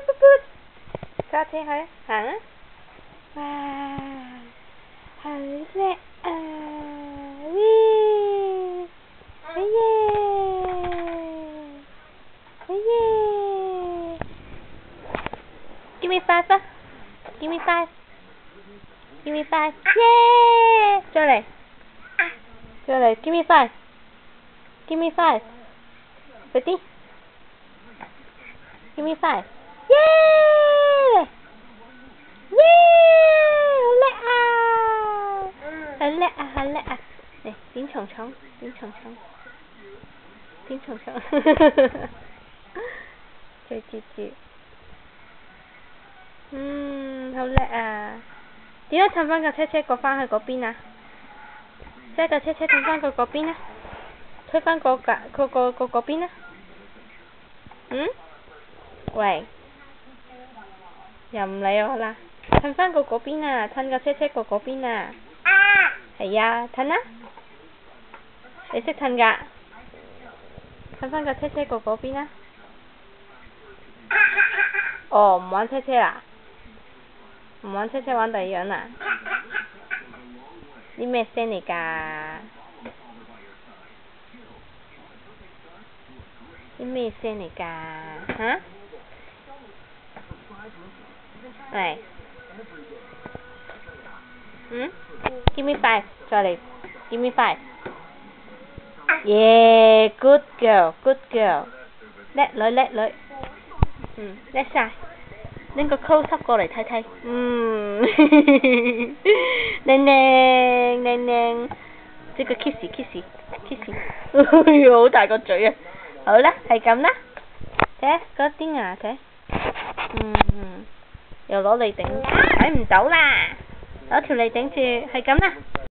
Bút bút. Sao thế hả? Hả? Wow. Hả lẹ à. Wee. Yeah. Yeah. Give me five. Give me five. Give me five. Yeah. Cho này. Cho này. Give me five. Give me five. Ready? Give me five. Yeah. Yeah. Hả lẹ à. Này, tiếng trống trống. Chơi chị. Hả lẹ à.點解褪返架車過返去嗰邊啊？即係架車褪返去嗰邊啊？推返嗰邊啊？喂，又唔理我啦，褪返過嗰邊啊，褪架車過嗰邊啊。係啊，褪啦，你識褪㗎？褪返架車過嗰邊啊。哦，唔玩車啦？唔玩車玩第二樣啦？啲咩聲嚟㗎？啲咩聲嚟㗎？嚇？喂？Give me five， 再嚟 ，Give me five。Yeah， good girl， 叻女。叻晒。拎個 close up 過嚟睇睇。靚，即個 kiss。好大個嘴啊！好啦，係咁啦。睇嗰啲牙睇。又攞嚟頂，睇唔到啦。攞條脷頂住，係咁啦。